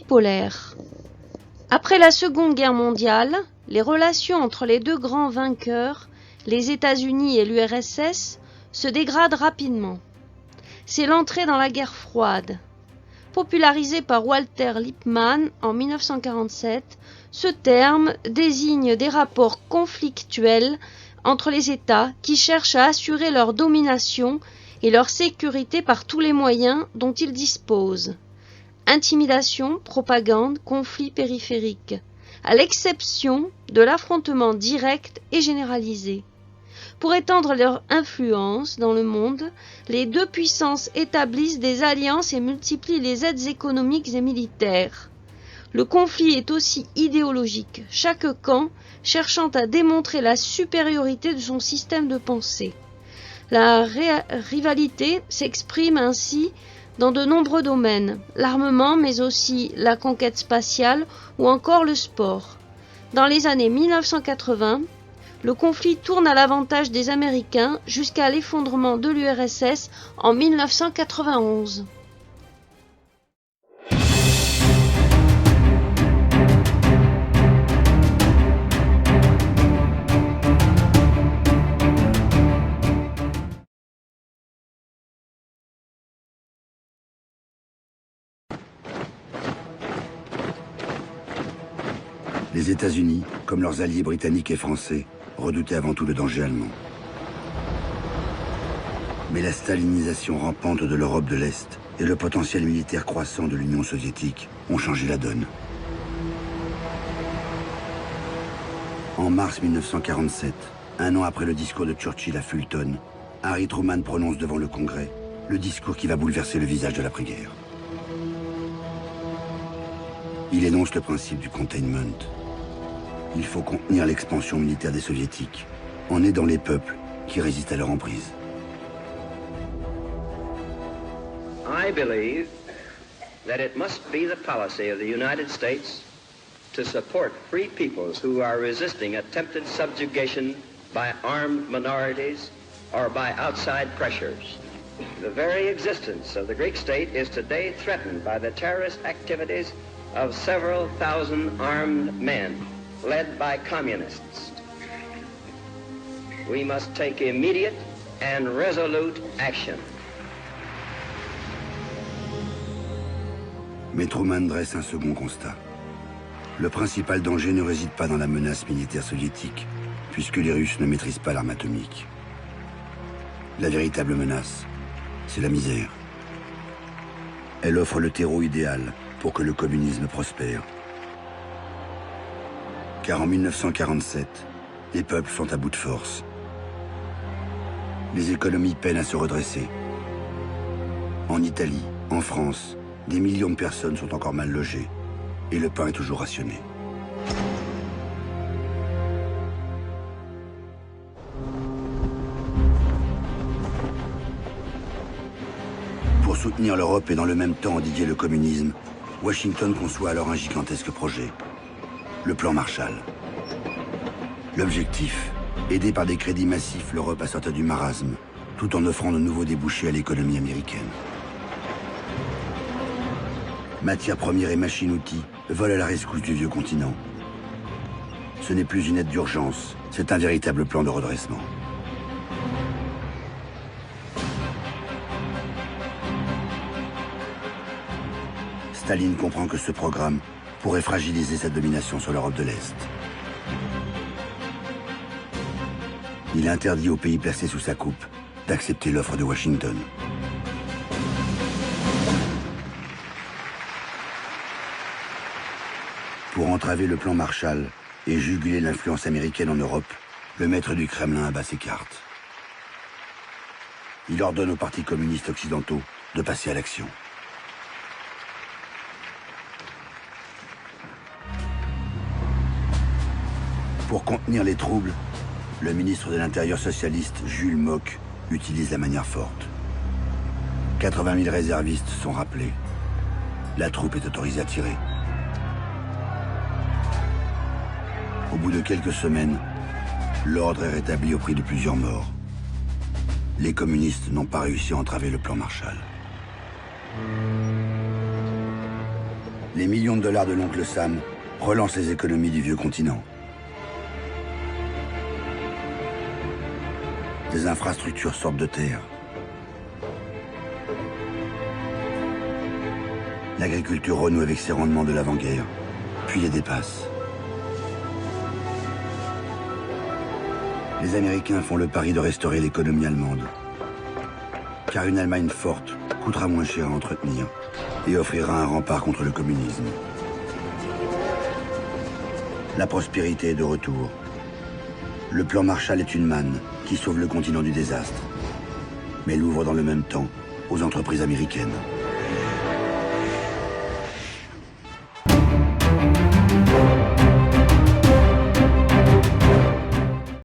bipolaire. Après la Seconde Guerre mondiale, les relations entre les deux grands vainqueurs, les États-Unis et l'URSS, se dégradent rapidement. C'est l'entrée dans la guerre froide. Popularisé par Walter Lippmann en 1947, ce terme désigne des rapports conflictuels entre les États qui cherchent à assurer leur domination et leur sécurité par tous les moyens dont ils disposent. Intimidation, propagande, conflits périphériques, à l'exception de l'affrontement direct et généralisé. Pour étendre leur influence dans le monde, les deux puissances établissent des alliances et multiplient les aides économiques et militaires. Le conflit est aussi idéologique, chaque camp cherchant à démontrer la supériorité de son système de pensée. La rivalité s'exprime ainsi dans de nombreux domaines, l'armement mais aussi la conquête spatiale ou encore le sport. Dans les années 1980, le conflit tourne à l'avantage des Américains jusqu'à l'effondrement de l'URSS en 1991. Les États-Unis, comme leurs alliés britanniques et français, redoutaient avant tout le danger allemand. Mais la stalinisation rampante de l'Europe de l'Est et le potentiel militaire croissant de l'Union soviétique ont changé la donne. En mars 1947, un an après le discours de Churchill à Fulton, Harry Truman prononce devant le Congrès le discours qui va bouleverser le visage de l'après-guerre. Il énonce le principe du containment. Il faut contenir l'expansion militaire des soviétiques en aidant les peuples qui résistent à leur emprise. I believe that it must be the policy of the United States to support free peoples who are resisting attempted subjugation by armed minorities or by outside pressures. The very existence of the Greek state is today threatened by the terrorist activities of several thousand armed men led by communists. We must take immediate and resolute action. Mais Truman dresse un second constat. Le principal danger ne réside pas dans la menace militaire soviétique, puisque les Russes ne maîtrisent pas l'arme atomique. La véritable menace, c'est la misère. Elle offre le terreau idéal pour que le communisme prospère. Car en 1947, les peuples sont à bout de force. Les économies peinent à se redresser. En Italie, en France, des millions de personnes sont encore mal logées et le pain est toujours rationné. Pour soutenir l'Europe et dans le même temps endiguer le communisme, Washington conçoit alors un gigantesque projet. Le plan Marshall. L'objectif, aider par des crédits massifs l'Europe à sortir du marasme, tout en offrant de nouveaux débouchés à l'économie américaine. Matières premières et machines-outils volent à la rescousse du vieux continent. Ce n'est plus une aide d'urgence, c'est un véritable plan de redressement. Staline comprend que ce programme pourrait fragiliser sa domination sur l'Europe de l'Est. Il interdit aux pays placés sous sa coupe d'accepter l'offre de Washington. Pour entraver le plan Marshall et juguler l'influence américaine en Europe, le maître du Kremlin abat ses cartes. Il ordonne aux partis communistes occidentaux de passer à l'action. Pour contenir les troubles, le ministre de l'Intérieur socialiste, Jules Mock, utilise la manière forte. 80 000 réservistes sont rappelés. La troupe est autorisée à tirer. Au bout de quelques semaines, l'ordre est rétabli au prix de plusieurs morts. Les communistes n'ont pas réussi à entraver le plan Marshall. les millions de dollars de l'oncle Sam relancent les économies du vieux continent. Des infrastructures sortent de terre. L'agriculture renoue avec ses rendements de l'avant-guerre, puis les dépasse. Les Américains font le pari de restaurer l'économie allemande. Car une Allemagne forte coûtera moins cher à entretenir et offrira un rempart contre le communisme. La prospérité est de retour. Le plan Marshall est une manne qui sauve le continent du désastre. Mais elle ouvre dans le même temps aux entreprises américaines.